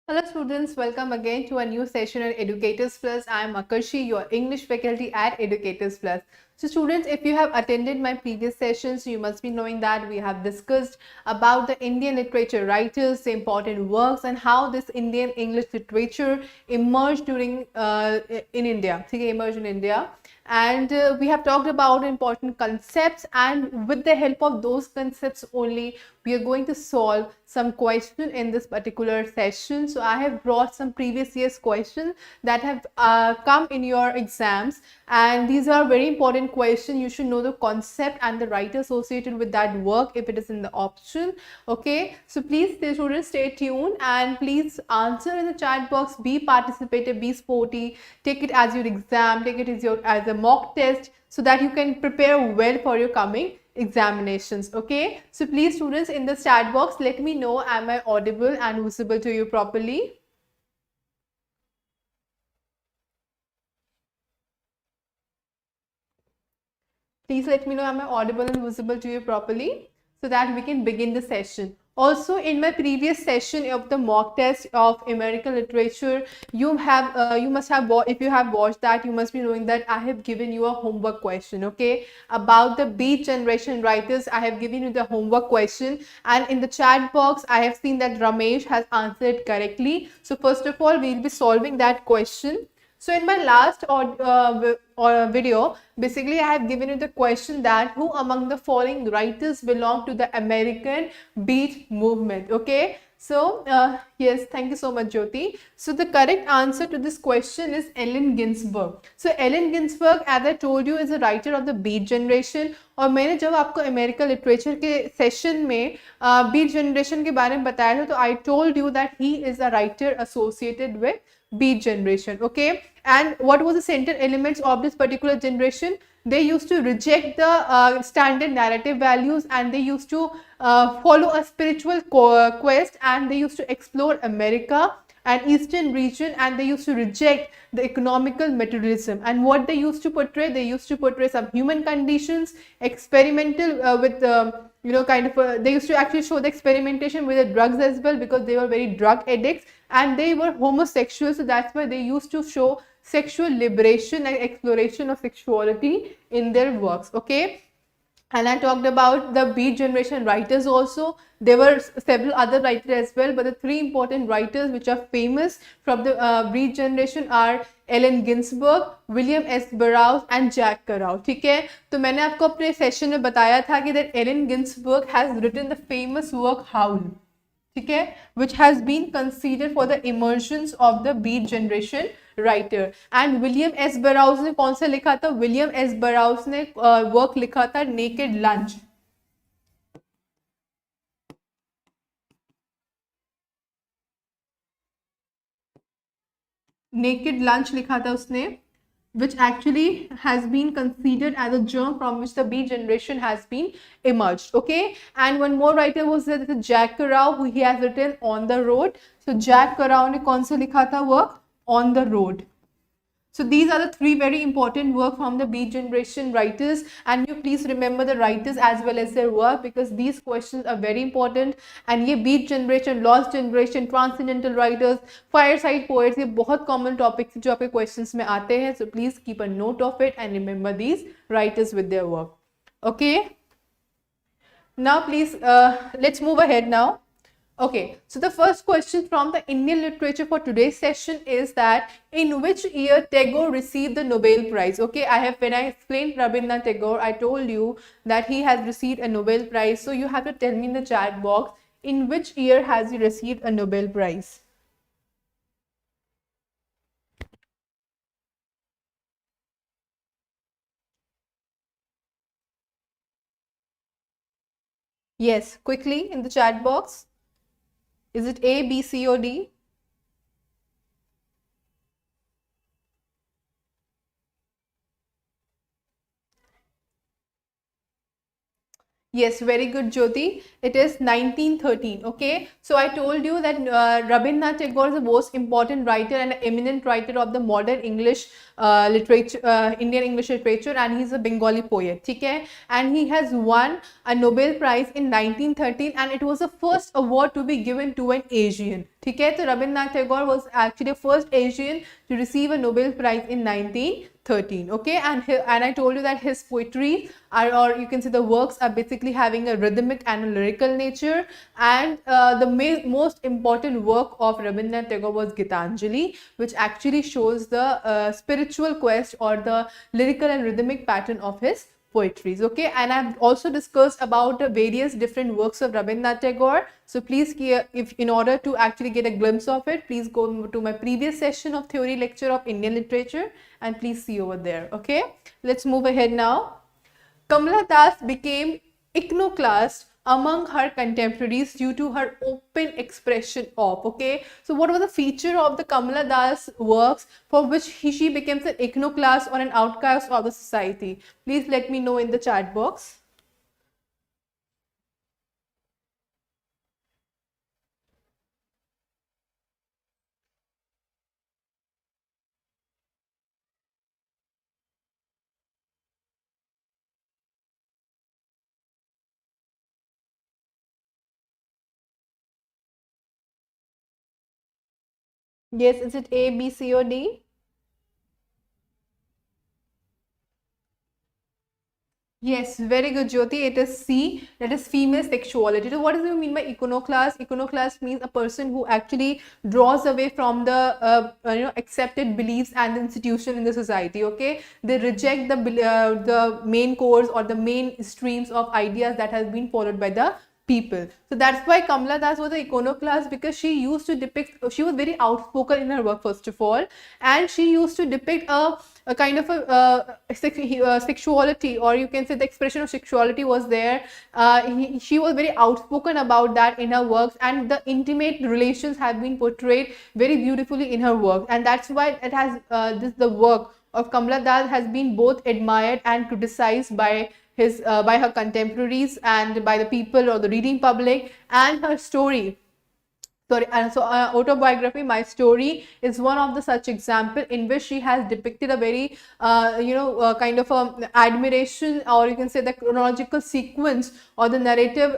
Hello students, welcome again to a new session at Educators Plus. I am Akarshi, your English faculty at Educators Plus. So students, if you have attended my previous sessions, you must be knowing that we have discussed about the Indian literature writers, the important works and how this Indian English literature emerged in India. Emerged in India. And we have talked about important concepts, and with the help of those concepts only we are going to solve some question in this particular session. So I have brought some previous year's questions that have come in your exams, and these are very important questions. You should know the concept and the writer associated with that work if it is in the option. Okay, so please students stay tuned and please answer in the chat box. Be participative, be sporty, take it as your exam, take it as a mock test, so that you can prepare well for your coming examinations. Okay, so please students, in the chat box let me know, am I audible and visible to you properly? Please let me know, am I audible and visible to you properly, so that we can begin the session. Also, in my previous session of the mock test of American literature, you must have, if you have watched that, you must be knowing that I have given you a homework question. Okay, about the Beat Generation writers, I have given you the homework question, and in the chat box I have seen that Ramesh has answered correctly. So first of all, we will be solving that question. So in my last video, basically I have given you the question that who among the following writers belong to the American Beat movement. Okay. So yes, thank you so much, Jyoti. So the correct answer to this question is Allen Ginsberg. So Allen Ginsberg, as I told you, is a writer of the Beat generation. और मैंने जब आपको American literature के session में beat generation के बारे में बताया था, तो I told you that he is a writer associated with Beat generation. Okay, and what was the central elements of this particular generation? They used to reject the standard narrative values, and they used to follow a spiritual quest, and they used to explore America and eastern region, and they used to reject the economical materialism. And what they used to portray, they used to portray some human conditions, experimental with kind of they used to actually show the experimentation with the drugs as well, because they were very drug addicts and they were homosexual. So that's why they used to show sexual liberation and exploration of sexuality in their works. Okay, and I talked about the Beat generation writers also. There were several other writers as well, but the three important writers which are famous from the Beat generation are Allen Ginsberg, William S Burroughs and Jack Kerouac. ठीक है, तो मैंने आपको अपने session में बताया था कि that Allen Ginsberg has written the famous work Howl. ठीक है, which has been considered for the immersions of the Beat generation writer. And William S Burroughs ने कौन सा लिखा था? विलियम एस बराउज ने वर्क लिखा था नेकेड लंच. नेकेड लंच लिखा था उसने, which actually has been considered as a germ from which the Beat generation has been emerged. Okay, and one more writer was there, Jack Kerouac, who he has written On the Road. So Jack Kerouac ने कौन सा लिखा था work? On the Road. So these are the three very important work from the Beat generation writers, and you please remember the writers as well as their work, because these questions are very important. And ये Beat generation, Lost generation, transcendental writers, fireside poets, ये बहुत common topics जो आपके questions में आते हैं. So please keep a note of it and remember these writers with their work. Okay. Now please let's move ahead now. Okay, so the first question from the Indian literature for today's session is that in which year Tagore received the Nobel Prize? Okay, when I explained Rabindranath Tagore, I told you that he has received a Nobel Prize. So you have to tell me in the chat box, in which year has he received a Nobel Prize? Yes, quickly in the chat box. Is it A, B, C or D? Yes, very good, Jyoti. It is 1913. Okay, so I told you that Rabindranath Tagore is the most important writer and eminent writer of the modern English literature, Indian English literature, and he's a Bengali poet. Okay, and he has won a Nobel Prize in 1913, and it was the first award to be given to an Asian. Okay, so Rabindranath Tagore was actually the first Asian to receive a Nobel Prize in 1913. Okay, and I told you that his poetry are, or you can say the works, are basically having a rhythmic and a lyrical nature. And the most important work of Rabindranath Tagore was Gitanjali, which actually shows the spiritual quest or the lyrical and rhythmic pattern of his poetries. Okay, and I've also discussed about various different works of Rabindranath Tagore. So please, if in order to actually get a glimpse of it, please go to my previous session of theory lecture of Indian literature, and please see over there. Okay, let's move ahead now. Kamala Das became iconoclast among her contemporaries due to her open expression of. Okay, so what was the feature of the Kamala Das works for which she becomes an iconoclast or an outcast of the society? Please let me know in the chat box. Yes, is it A, B, C, or D? Yes, very good, Jyoti. It is C, that is female sexuality. So, what does it mean by iconoclast? Iconoclast means a person who actually draws away from the accepted beliefs and the institution in the society. Okay, they reject the main course or the main streams of ideas that has been followed by the people. So that's why Kamala Das was an iconoclast, because she used to depict, she was very outspoken in her work first of all, and she used to depict a kind of a sexuality, or you can say the expression of sexuality was there. She was very outspoken about that in her works, and the intimate relations have been portrayed very beautifully in her work, and that's why it has the work of Kamala Das has been both admired and criticized by her contemporaries and by the people or the reading public. And her story, sorry, and so autobiography, My Story, is one of the such example in which she has depicted a very kind of admiration, or you can say the chronological sequence or the narrative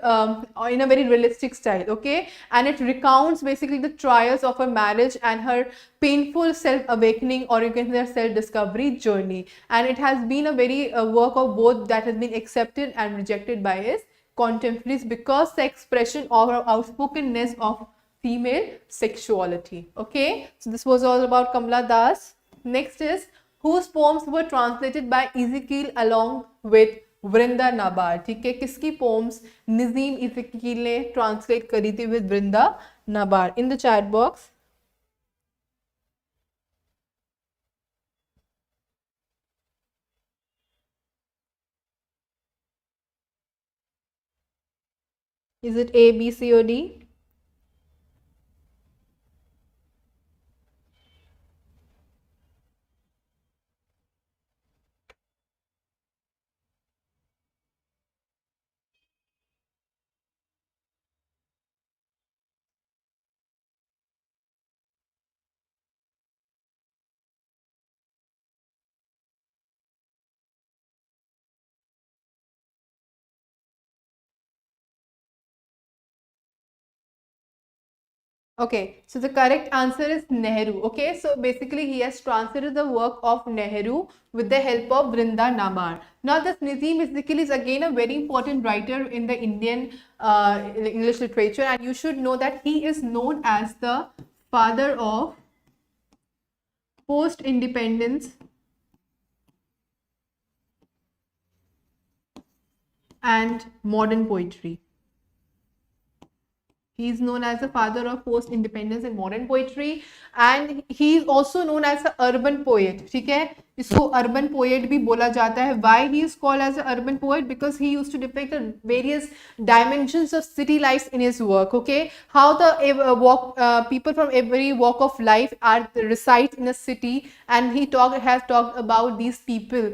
in a very realistic style. Okay, and it recounts basically the trials of her marriage and her painful self awakening, or you can say self discovery journey. And it has been a very work of both that has been accepted and rejected by his contemporaries, because the expression of her outspokenness of female sexuality. Okay, so this was all about Kamala Das. Next is, whose poems were translated by Ezekiel along with Vrinda Nabar. ठीक है, किसकी poems Nazim Ezekiel ने translate करी थी with Vrinda Nabar? In the chat box. Is it A, B, C, or D? Okay, so the correct answer is Nehru. Okay, so basically he has translated the work of Nehru with the help of Vrinda Nabar. Now, this Nazim Ezekiel is again a very important writer in the Indian English literature, and you should know that he is known as the father of post-independence and modern poetry. He is known as the father of post-independence and modern poetry, and he is also known as an urban poet. ठीक है, इसको urban poet भी बोला जाता है. Why he is called as an urban poet? Because he used to depict the various dimensions of city life in his work. Okay, how the people from every walk of life reside in a city, and he has talked about these people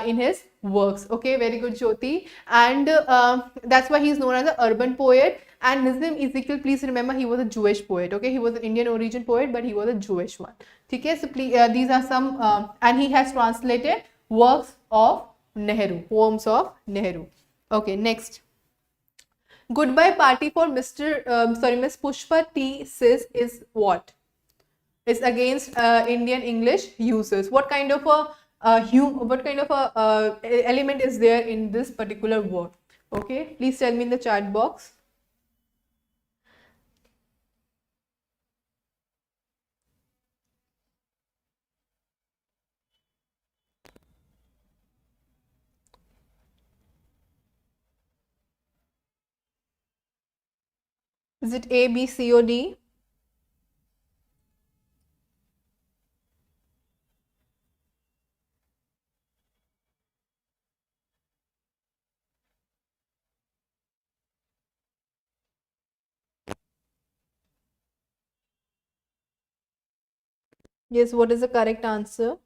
in his works. Okay, very good, Jyoti. And that's why he's known as an urban poet. And Nazim Ezekiel, please remember, he was a Jewish poet. Okay, he was an Indian origin poet, but he was a Jewish one. Okay, so please, these are some, and he has translated works of Nehru, poems of Nehru. Okay, next. Goodbye party for Miss Pushpa T says is what? Is against Indian English users. What kind of a element is there in this particular word? Okay, please tell me in the chat box. Is it A, B, C, or D? Yes, what is the correct answer?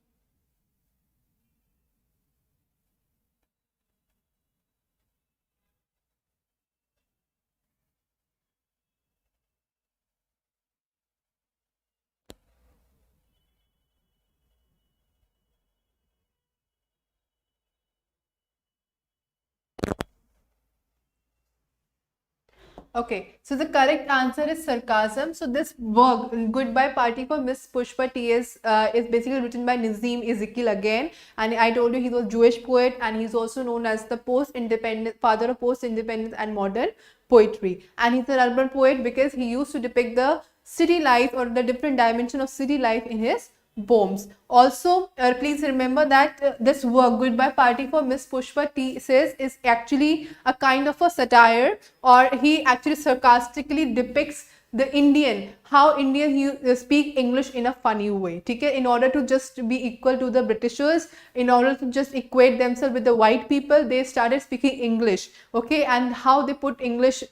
Okay, so the correct answer is sarcasm. So this work, Goodbye Party for Miss Pushpa T is basically written by Nazim Ezekiel again. And I told you he was a Jewish poet, and he's also known as the post-independent father of post-independence and modern poetry. And he's an urban poet because he used to depict the city life or the different dimension of city life in his poems. Also, please remember that this work, Goodbye Party for Miss Pushpa T says, is actually a kind of a satire, or he actually sarcastically depicts the Indian, how Indians speak English in a funny way. Okay? In order to just be equal to the Britishers, in order to just equate themselves with the white people, they started speaking English. Okay, and how they put English,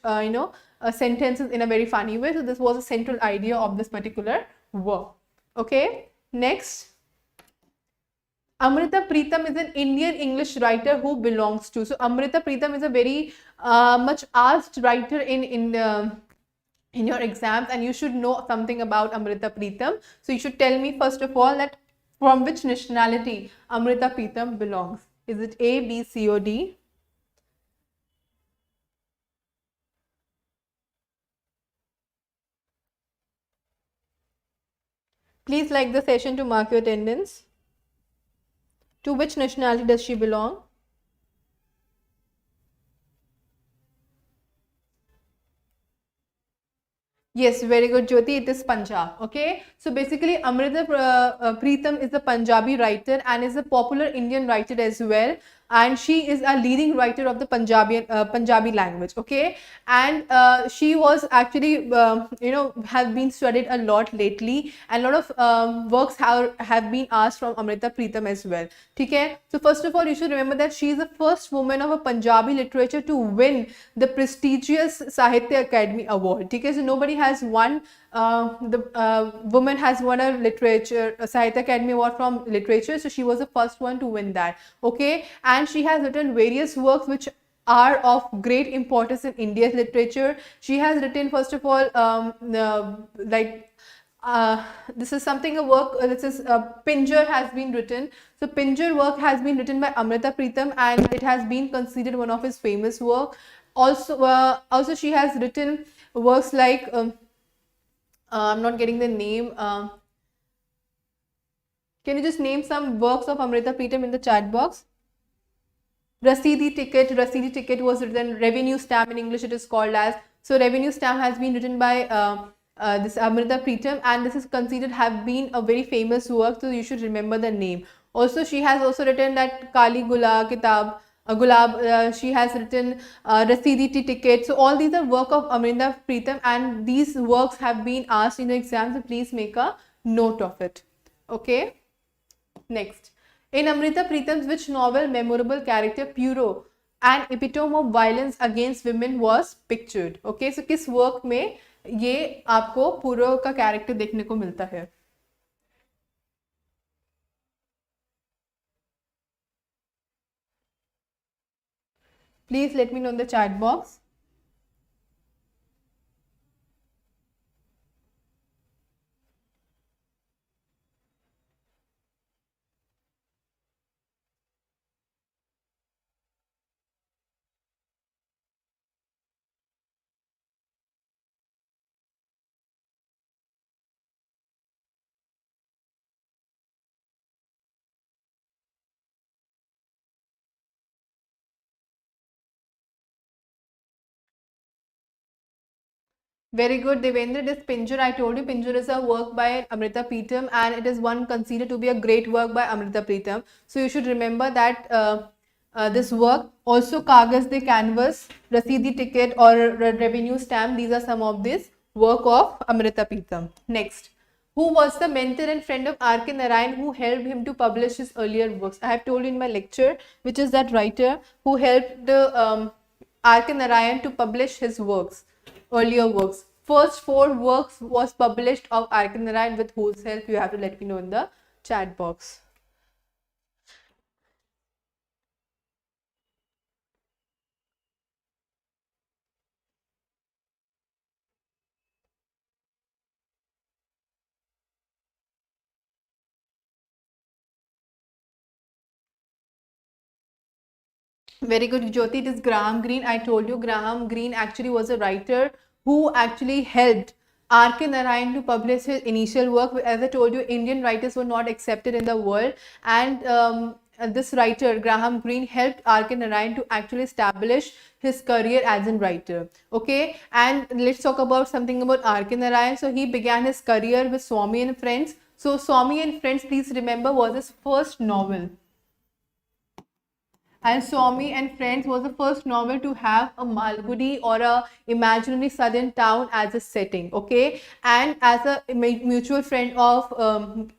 sentences in a very funny way. So this was a central idea of this particular work. Okay. Next, Amrita Pritam is an Indian English writer who belongs to. So Amrita Pritam is a very much asked writer in your exams, and you should know something about Amrita Pritam. So you should tell me first of all that from which nationality Amrita Pritam belongs. Is it A, B, C, or D? Please like the session to mark your attendance. To which nationality does she belong? Yes, very good, Jyoti. It is Punjab. Okay, so basically, Amrita Pritam is a Punjabi writer and is a popular Indian writer as well. And she is a leading writer of the Punjabi language. Okay, and she was actually have been studied a lot lately, and a lot of works have been asked from Amrita Pritam as well. Okay, so first of all, you should remember that she is the first woman of a Punjabi literature to win the prestigious Sahitya Academy Award. Okay, so nobody has won. The woman has won a Sahitya Academy Award from literature, so she was the first one to win that. Okay, and she has written various works which are of great importance in India's literature. She has written, first of all, this is something a work. This is Pinjar has been written. So Pinjar work has been written by Amrita Pritam, and it has been considered one of his famous work. Also she has written works like I'm not getting the name. Can you just name some works of Amrita Pritam in the chat box? Rasidi Ticket was written. Revenue Stamp in English it is called as. So Revenue Stamp has been written by this Amrita Pritam, and this is considered have been a very famous work, so you should remember the name. Also, she has also written that Kali Gula Kitab. Gulab, she has written Rasidi Ticket. So all these are work of Amrita Pritam, and these works have been asked in the exam, so please make a note of it. Okay. Next, in Amrita Pritam's which novel memorable character Puro, an epitome of violence against women, was pictured? Okay, so किस work में ये आपको Puro का character देखने को मिलता है? Please let me know in the chat box. Very good, Devendra. This Pinjor, I told you, Pinjor is a work by Amrita Pritam, and it is one considered to be a great work by Amrita Pritam. So you should remember that this work. Also, Kagas de Canvas, Rasidi Ticket or Revenue Stamp. These are some of this work of Amrita Pritam. Next, who was the mentor and friend of R.K. Narayan who helped him to publish his earlier works? I have told you in my lecture, which is that writer who helped R.K. Narayan to publish his works. Earlier works. First 4 works was published of R.K. Narayan. With whose help? You have to let me know in the chat box. Very good, Jyoti. It is Graham Greene. I told you Graham Greene actually was a writer who actually helped R.K. Narayan to publish his initial work. As I told you, Indian writers were not accepted in the world, and this writer, Graham Greene, helped R.K. Narayan to actually establish his career as a writer. Okay, and let's talk about something about R.K. Narayan. So he began his career with Swami and Friends. So Swami and Friends, please remember, was his first novel. And Swami and Friends was the first novel to have a Malgudi or a imaginary southern town as a setting. Okay, and as a mutual friend of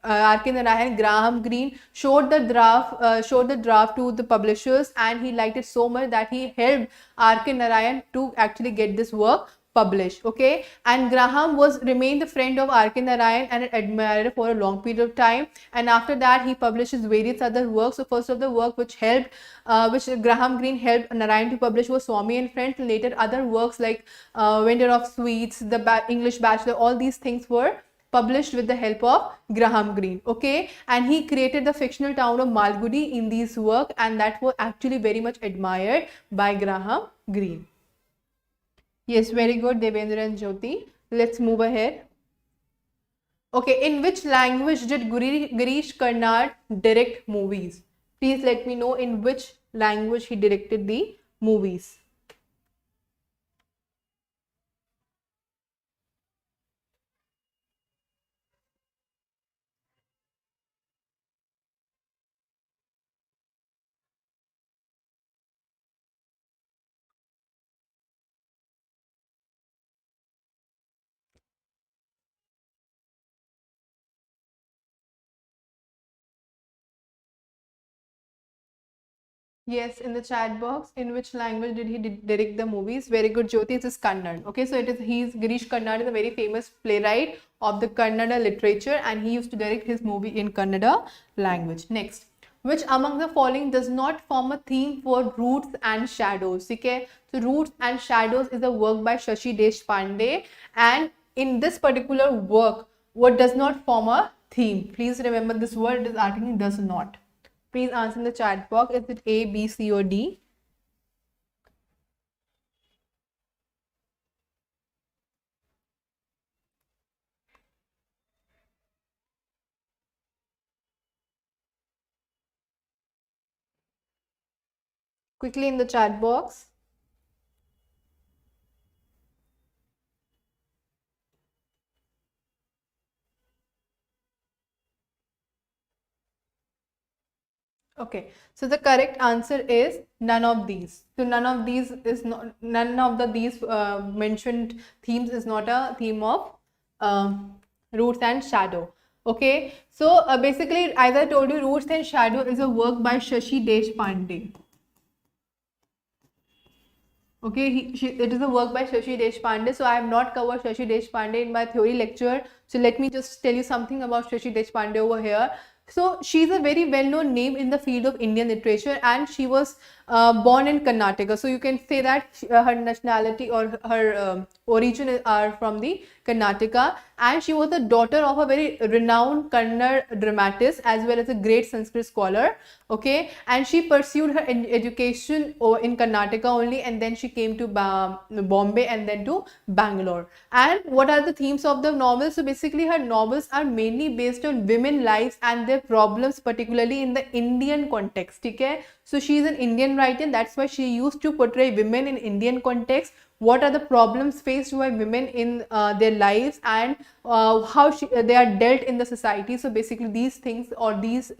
R.K. Narayan, Graham Greene showed the draft to the publishers, and he liked it so much that he helped R.K. Narayan to actually get this work published. Okay, and Graham remained the friend of R.K. Narayan and an admirer for a long period of time, and after that he publishes various other works. So first of the work which Graham Greene helped Narayan to publish was Swami and Friends. Later other works like Vendor of Sweets, The English Bachelor, all these things were published with the help of Graham Greene. Okay, and he created the fictional town of Malgudi in these work, and that was actually very much admired by Graham Greene. Yes, very good, Devendra and Jyoti. Let's move ahead. Okay, in which language did Girish Karnad direct movies? Please let me know in which language he directed the movies. Yes, in the chat box, in which language did he direct the movies? Very good, Jyoti. It is Kannada. Okay, so Girish Karnad is a very famous playwright of the Kannada literature, and he used to direct his movie in Kannada language. Next, which among the following does not form a theme for Roots and Shadows? Okay, so Roots and Shadows is a work by Shashi Deshpande, and in this particular work, what does not form a theme? Please remember this word, this article does not. Please answer in the chat box. Is it A, B, C or D? Quickly in the chat box. Okay, so the correct answer is none of these. So none of these is not, none of these mentioned themes is not a theme of Roots and Shadow. Okay, so basically, as I told you, Roots and Shadow is a work by Shashi Deshpande. Okay, it is a work by Shashi Deshpande. So I have not covered Shashi Deshpande in my theory lecture. So let me just tell you something about Shashi Deshpande over here. So she's a very well-known name in the field of Indian literature, and she was born in Karnataka. So you can say that her nationality or her origin are from the Karnataka, and she was the daughter of a very renowned Kannada dramatist as well as a great Sanskrit scholar. Okay, and she pursued her education in Karnataka only, and then she came to Bombay and then to Bangalore. And what are the themes of the novels? So basically, her novels are mainly based on women lives and their problems, particularly in the Indian context. Okay, so she is an Indian writer, that's why she used to portray women in Indian context. What are the problems faced by women in their lives, and how they are dealt in the society. So basically these things, or these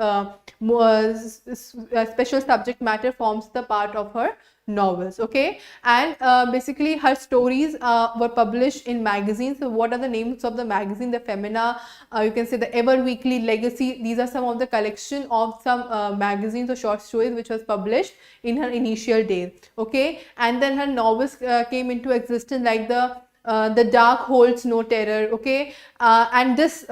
special subject matter forms the part of her novels. Okay, and basically her stories were published in magazines. So what are the names of the magazine? The Femina, you can say the Ever Weekly, Legacy. These are some of the collection of some magazines or short stories which was published in her initial days. Okay, and then her novels came into existence, like the Dark Holds No Terror. Okay, and this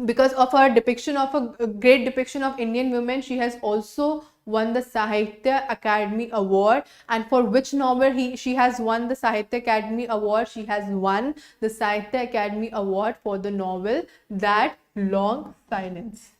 because of her depiction of a great depiction of Indian women, she has also won the Sahitya Academy Award. And for which novel she has won the Sahitya Academy Award? She has won the Sahitya Academy Award for the novel That Long Silence.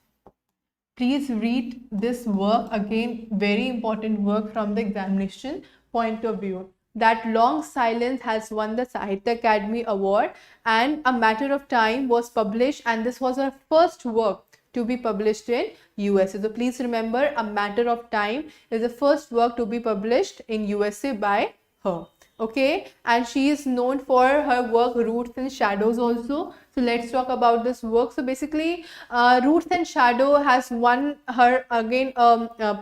Please read this work again, very important work from the examination point of view. That Long Silence has won the Sahitya Academy Award, and A Matter of Time was published, and this was her first work to be published in USA. So please remember, A Matter of Time is the first work to be published in USA by her. Okay, and she is known for her work Roots and Shadows also. So let's talk about this work. So basically Roots and Shadow has won her again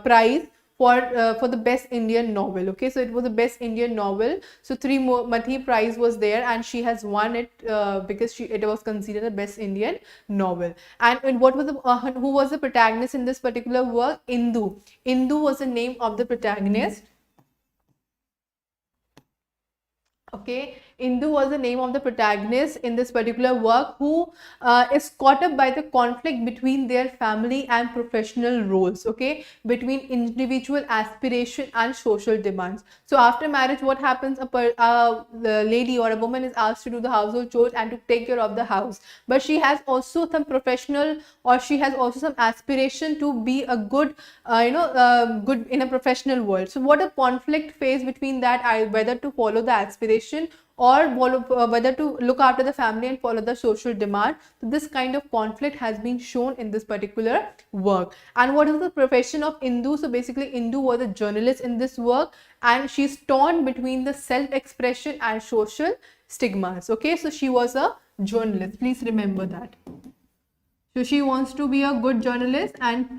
prize for the best Indian novel. Okay, so it was the best Indian novel. So 3 more Mathi prize was there, and she has won it because it was considered the best Indian novel. And what was the who was the protagonist in this particular work? Indu. Indu was the name of the protagonist. Okay, Indu was the name of the protagonist in this particular work, who is caught up by the conflict between their family and professional roles. Okay, between individual aspiration and social demands. So after marriage, what happens? The lady or a woman is asked to do the household chores and to take care of the house, but she has also some professional, or she has also some aspiration to be a good good in a professional world. So what a conflict phase between that, whether to follow the aspiration or whether to look after the family and follow the social demand. So this kind of conflict has been shown in this particular work. And what is the profession of Indu? So basically Indu was a journalist in this work, and she's torn between the self-expression and social stigmas. Okay, so she was a journalist, please remember that. So she wants to be a good journalist, and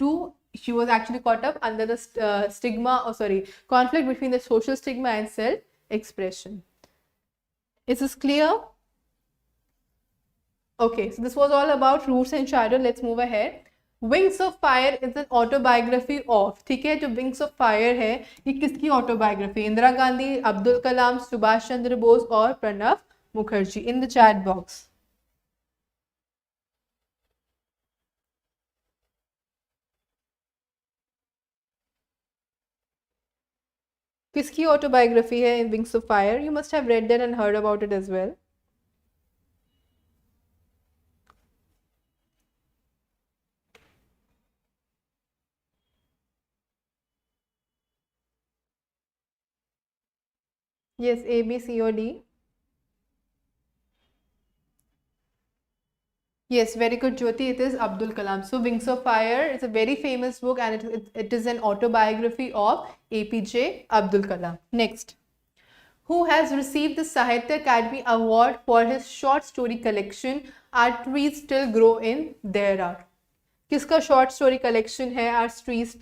she was actually caught up under the conflict between the social stigma and self-expression. Is this clear? Okay, so this was all about Roots and Shadow. Let's move ahead. Wings of Fire is an autobiography of, ठीक है, जो Wings of Fire है ये किसकी autobiography? Indira Gandhi, Abdul Kalam, Subhash Chandra Bose और Pranab Mukherjee. In the chat box. किसकी autobiography है in Wings of Fire? You must have read that and heard about it as well. Yes, A, B, C or D. Yes, very good, Jyoti. It is Abdul Kalam. So, Wings of Fire is a very famous book, and it is an autobiography of APJ Abdul Kalam. Next. Who has received the Sahitya Academy Award for his short story collection Our Trees Still Grow in Dehra? किसका short story collection है Our Trees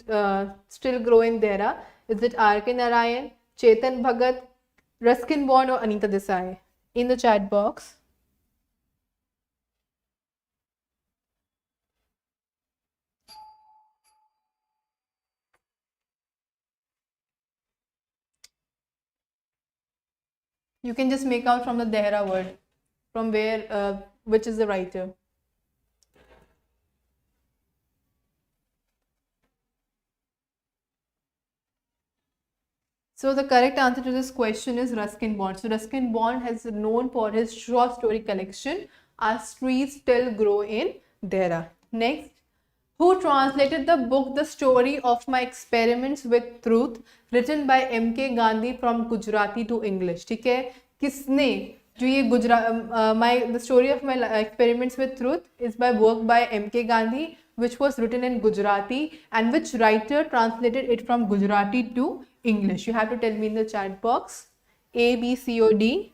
Still Grow in Dehra? Is it R.K. Narayan, Chetan Bhagat, Ruskin Bond or Anita Desai? In the chat box. You can just make out from the Dehra word, from where, which is the writer. So the correct answer to this question is Ruskin Bond. So Ruskin Bond has known for his short story collection As Trees Still Grow in Dehra. Next, who translated the book The Story of My Experiments with Truth written by M.K. Gandhi from Gujarati to English? ठीक है, किसने जो ये The Story of My Experiments with Truth is by work by M.K. Gandhi, which was written in Gujarati, and which writer translated it from Gujarati to English? You have to tell me in the chat box. A, B, C, or D.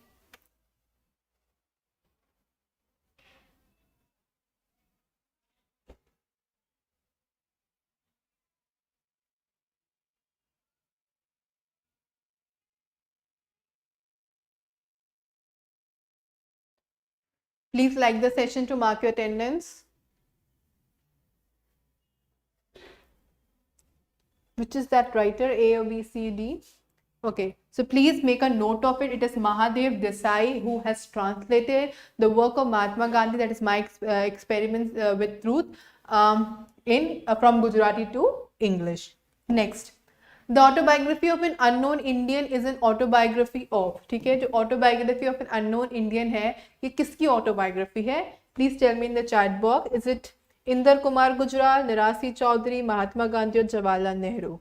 Please like the session to mark your attendance. Which is that writer, A or B, C, D? Okay, so please make a note of it. It is Mahadev Desai who has translated the work of Mahatma Gandhi, that is My Experiments with Truth, from Gujarati to English. Next, the autobiography of an unknown Indian is an autobiography of. ठीक है, जो autobiography of an unknown Indian है, ये किसकी autobiography है? Please tell me in the chat box. Is it Inder Kumar Gujral, निरासी Chaudhary, Mahatma Gandhi और Jawaharlal Nehru?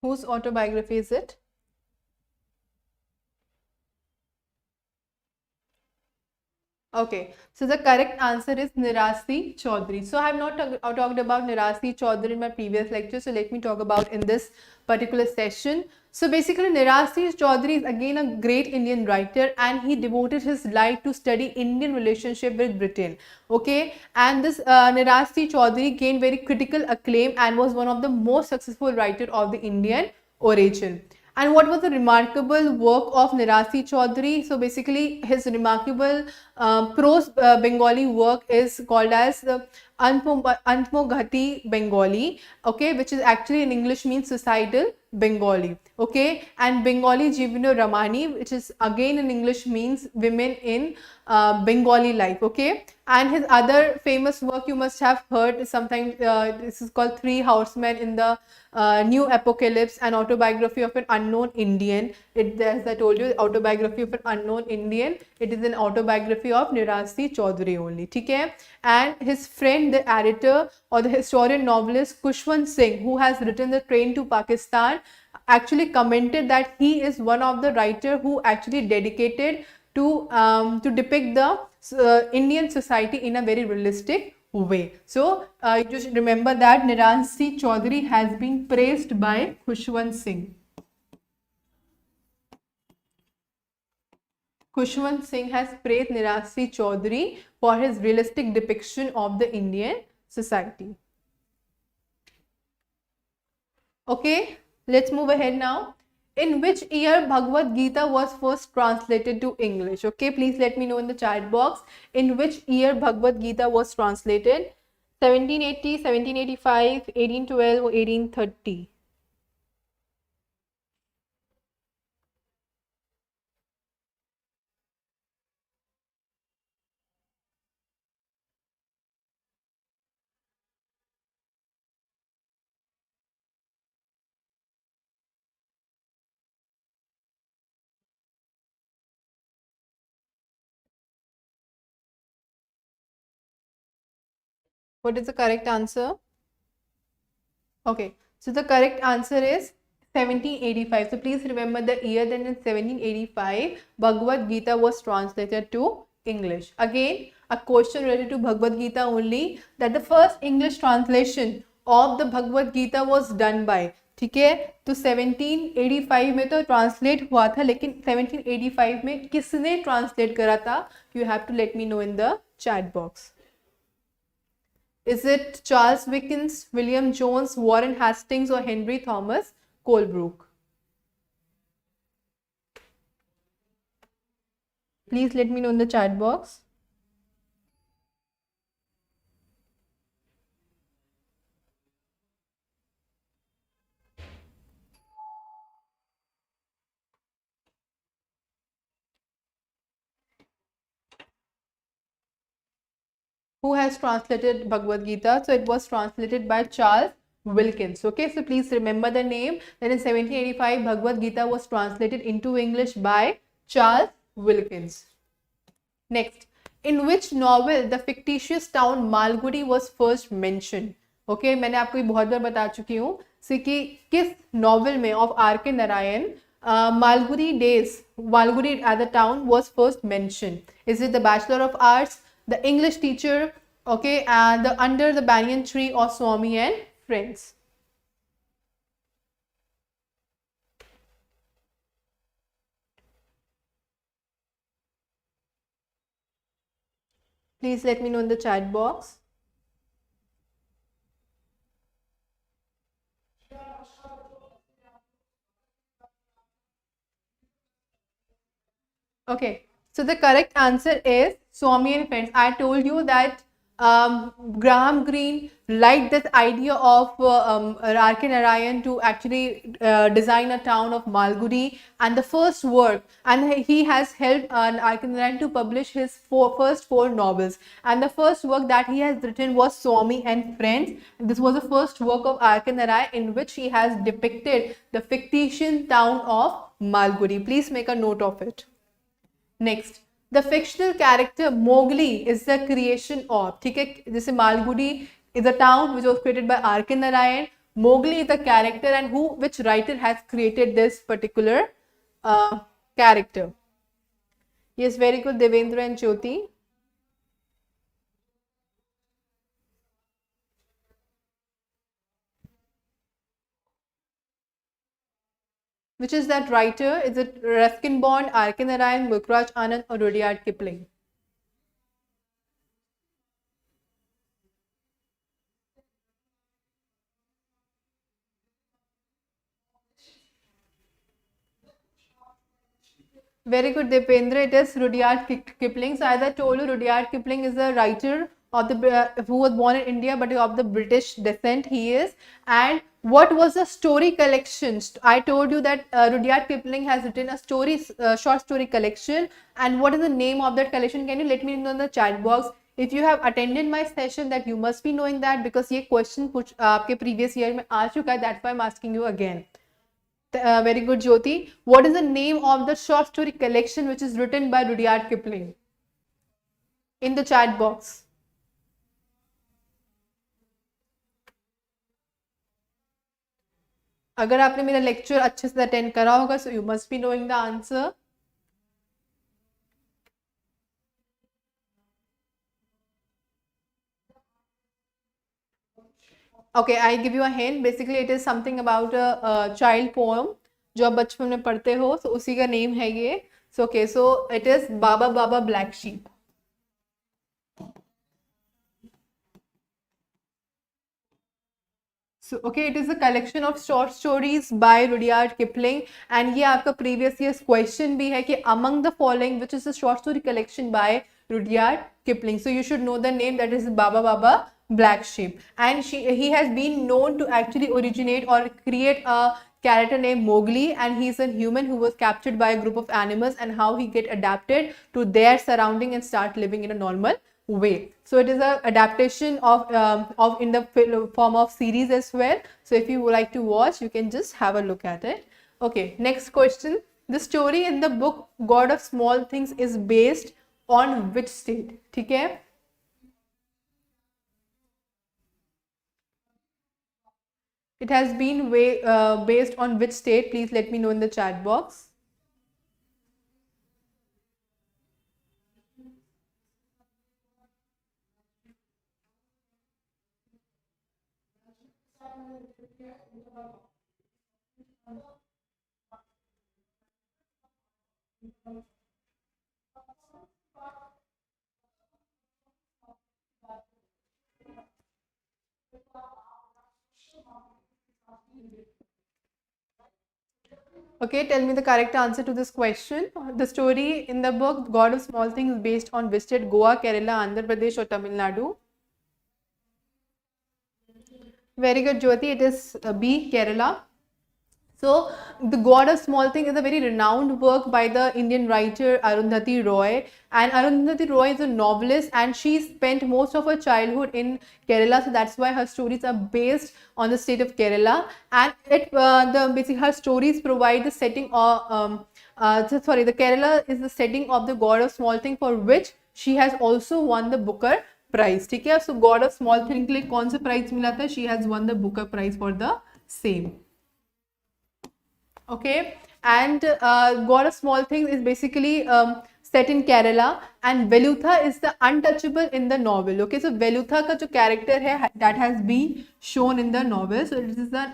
Whose autobiography is it? Okay, so the correct answer is Nirasi Chaudhary. So I have not talked about Nirasi Chaudhary in my previous lecture, so let me talk about in this particular session. So basically Nirasi Chaudhary is again a great Indian writer, and he devoted his life to study Indian relationship with Britain. Okay, and this Nirasi Chaudhary gained very critical acclaim and was one of the most successful writer of the Indian origin. And what was the remarkable work of Nirasi Chaudhary? So basically his remarkable prose Bengali work is called as the Antmoghati Bengali, okay, which is actually in English means suicidal Bengali, okay, and Bengali Jivno Ramani, which is again in English means women in Bengali life, okay. And his other famous work you must have heard sometimes, this is called Three Horsemen in the New Apocalypse, an autobiography of an unknown Indian. As I told you, autobiography of an unknown Indian, it is an autobiography of Nirasi Chaudhary only, okay. And his friend, the editor or the historian novelist Khushwant Singh, who has written The Train to Pakistan, actually commented that he is one of the writer who actually dedicated to depict the Indian society in a very realistic way. So you should remember that Nirasi Chaudhary has been praised by Khushwant Singh. Khushwant Singh has praised Nirasi Chaudhary for his realistic depiction of the Indian society. Okay, let's move ahead now. In which year Bhagavad Gita was first translated to English? Okay, please let me know in the chat box. In which year Bhagavad Gita was translated? 1780, 1785, 1812 or 1830? What is the correct answer? Okay, so the correct answer is 1785. So please remember the year. Then in 1785, Bhagavad Gita was translated to English. Again, a question related to Bhagavad Gita only, that the first English translation of the Bhagavad Gita was done by, ठीक है, तो 1785 में तो translate हुआ था, लेकिन 1785 में किसने ट्रांसलेट करा था? You have to let me know in the chat box. Is it Charles Dickens, William Jones, Warren Hastings or Henry Thomas Colebrook? Please let me know in the chat box. who has translated Bhagavad Gita? So it was translated by Charles Wilkins. Okay, so please remember the name. That in 1785, Bhagavad Gita was translated into English by Charles Wilkins. Next, in which novel the fictitious town Malgudi was first mentioned? Okay, मैंने आपको ये बहुत बार बता चुकी हूँ कि किस novel में ऑफ आर के Narayan Malgudi as a town was first mentioned. Is it the Bachelor of Arts, the English Teacher, okay, and the Under the Banyan Tree, or Swami and Friends? Please let me know in the chat box. Okay, so the correct answer is Swami and Friends. I told you that Graham Greene liked this idea of R.K. Narayan to actually design a town of Malgudi, and the first work, and he has helped R.K. Narayan to publish his first four novels, and the first work that he has written was Swami and Friends. This was the first work of R.K. Narayan in which he has depicted the fictitious town of Malgudi. Please make a note of it. Next, the fictional character Mowgli is the creation of, ठीक है, जैसे Malgudi is a town which was created by R.K. Narayan. Mowgli is a character, and which writer has created this particular character? Yes, very good, Devendra and Jyoti. Which is that writer? Is it Ruskin Bond, R.K. Narayan, Mulkraj Anand, or Rudyard Kipling? Very good, Dipendra. It is Rudyard Kipling. So as I told you, Rudyard Kipling is a writer of the who was born in India but of the British descent. He is. And what was the story collection? I told you that Rudyard Kipling has written a short story collection. And what is the name of that collection? Can you let me know in the chat box? If you have attended my session, that you must be knowing that, because ये question आपके previous year में आ चुका है. That's why I'm asking you again. Very good, Jyoti. What is the name of the short story collection which is written by Rudyard Kipling? In the chat box. अगर आपने मेरा lecture अच्छे से attend करा होगा, so you must be knowing the answer. Okay, I give you a hint. Basically, it is something about a child poem जो आप बचपन में पढ़ते हो, so उसी का नेम है ये. So okay, so it is Baba Baba Black Sheep. So okay, it is a collection of short stories by Rudyard Kipling, and ये आपका previous year's question भी है कि among the following which is a short story collection by Rudyard Kipling. So you should know the name, that is Baba Baba Black Sheep, and he has been known to actually originate or create a character named Mowgli, and he is a human who was captured by a group of animals, and how he get adapted to their surrounding and start living in a normal way. So it is a adaptation of in the form of series as well. So if you would like to watch, you can just have a look at it. Okay, next question. The story in the book God of Small Things is based on which state? ठीक है? It has been based on which state? Please let me know in the chat box. Okay, tell me the correct answer to this question. The story in the book God of Small Things is based on which state? Goa, Kerala, Andhra Pradesh, or Tamil Nadu? Very good, Jyoti. It is B, Kerala. So, The God of Small Things is a very renowned work by the Indian writer Arundhati Roy. And Arundhati Roy is a novelist and she spent most of her childhood in Kerala. So, that's why her stories are based on the state of Kerala. And basically her stories provide the setting of, the Kerala is the setting of the God of Small Things, for which she has also won the Booker Prize. ठीक है, so God of Small Things के लिए कौन सा prize मिला था? She has won the Booker Prize for the same. Okay, and God of Small Things is basically set in Kerala, and Velutha is the untouchable in the novel. Okay, so Velutha का जो character है, that has been shown in the novel. So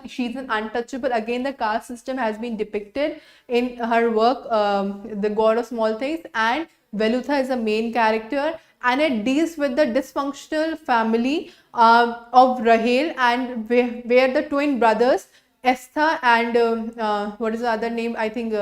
she's an untouchable. Again, the caste system has been depicted in her work, The God of Small Things, and Velutha is the main character, and it deals with the dysfunctional family of Rahel, and where the twin brothers Esther and what is the other name? I think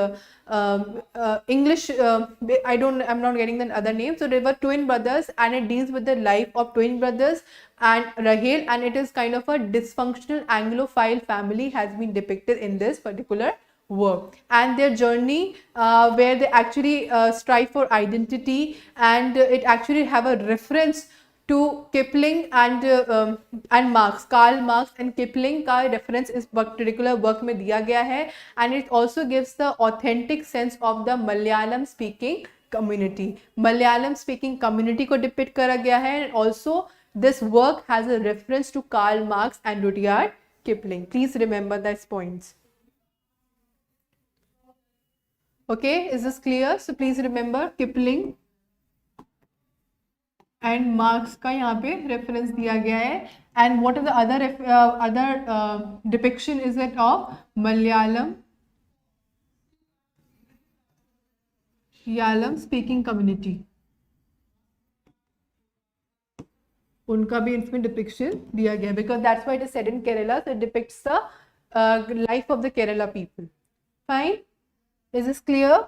English. I'm not getting the other name. So they were twin brothers, and it deals with the life of twin brothers and Rahel, and it is kind of a dysfunctional Anglophile family has been depicted in this particular work, and their journey where they actually strive for identity, and it actually have a reference to Kipling and Marx, Karl Marx and Kipling का reference इस particular work में दिया गया है, and it also gives the authentic sense of the Malayalam speaking community. Malayalam speaking community को depict करा गया है, and also this work has a reference to Karl Marx and Rudyard Kipling. Please remember these points. Okay, is this clear? So please remember Kipling and Marx का यहाँ पे reference दिया गया है. And what are the other depiction is it of Malayalam speaking community, उनका भी इसमें depiction दिया गया है, because that's why it is set in Kerala, so it depicts the life of the Kerala people. Fine, is this clear?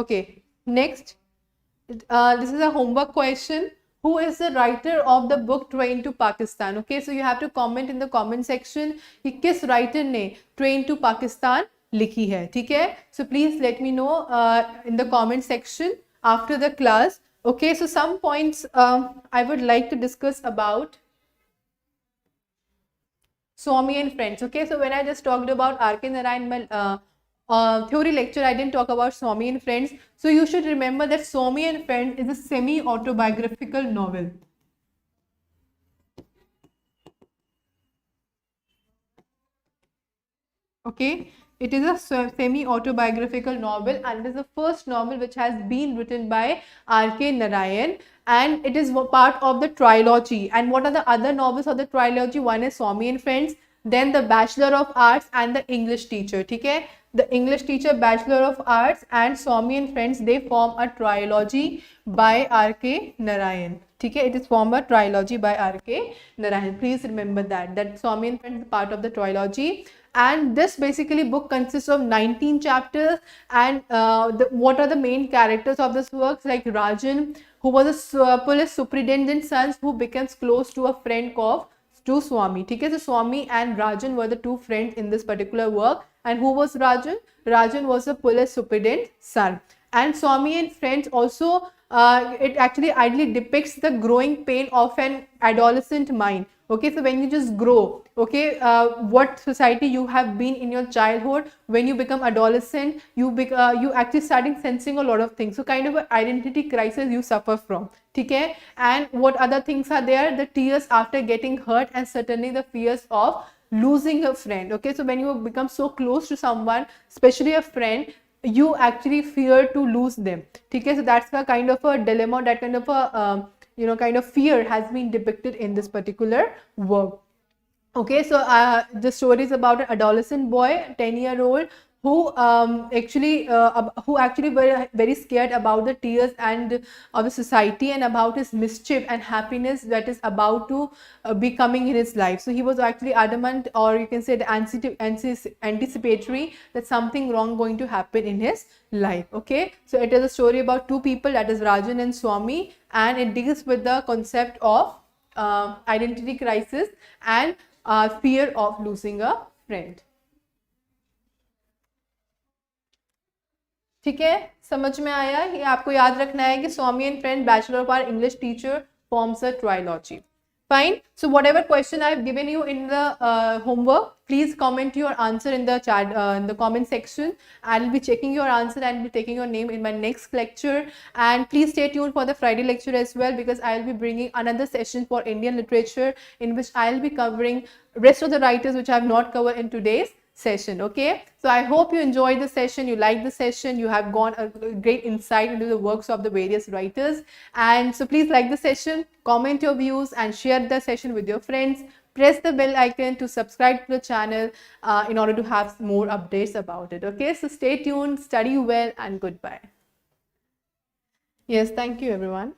Okay, next. This is a homework question. Who is the writer of the book Train to Pakistan? Okay, so you have to comment in the comment section कि किस writer ने Train to Pakistan लिखी है. ठीक है, so please let me know in the comment section after the class. Okay, so some points I would like to discuss about Swami and Friends. Okay, so when I just talked about R.K. Narayan theory lecture, I didn't talk about Swami and Friends. So you should remember that Swami and Friends is a semi-autobiographical novel. Okay, it is a semi-autobiographical novel, and it is the first novel which has been written by R.K. Narayan, and it is part of the trilogy. And what are the other novels of the trilogy? One is Swami and Friends, then The Bachelor of Arts and The English Teacher. ठीक है, The English Teacher, Bachelor of Arts and Swami and Friends, they form a trilogy by R.K. Narayan. ठीक है, it is formed a trilogy by R.K. Narayan. Please remember that Swami and Friends is part of the trilogy. And this basically book consists of 19 chapters, and what are the main characters of this work? Like Rajan, who was a police superintendent's son who becomes close to a friend to Swami. ठीक है, so Swami and Rajan were the two friends in this particular work. And who was Rajan? Rajan was a police superintendent's son. And Swami and Friends also, it actually ideally depicts the growing pain of an adolescent mind. Okay, so when you just grow, okay, what society you have been in your childhood, when you become adolescent, you actually starting sensing a lot of things. So kind of an identity crisis you suffer from. Okay, and what other things are there? The tears after getting hurt, and certainly the fears of losing a friend. Okay, so when you become so close to someone, especially a friend, you actually fear to lose them. Okay, so that's the kind of a dilemma, that kind of a kind of fear has been depicted in this particular work. Okay, so the story is about an adolescent boy, 10-year-old, who actually were very scared about the tears and of the society, and about his mischief and happiness that is about to be coming in his life. So he was actually adamant, or you can say the anticipatory, that something wrong going to happen in his life. Okay, so it is a story about two people, that is Rajan and Swami, and it deals with the concept of identity crisis and fear of losing a friend. ठीक है, समझ में आया? ये आपको याद रखना है कि Swami and friend bachelor of आर English teacher forms a trilogy. Fine. So whatever question I've given you in the homework, please comment your answer in the chat, in the comment section. I'll be checking your answer and be taking your name in my next lecture. And please stay tuned for the Friday lecture as well, because I'll be bringing another session for Indian literature in which I'll be covering rest of the writers which I have not covered in today's session. Okay, so I hope you enjoyed the session, you liked the session, you have got a great insight into the works of the various writers. And so please like the session, comment your views and share the session with your friends. Press the bell icon to subscribe to the channel in order to have more updates about it. Okay, so stay tuned, study well, and goodbye. Yes, thank you everyone.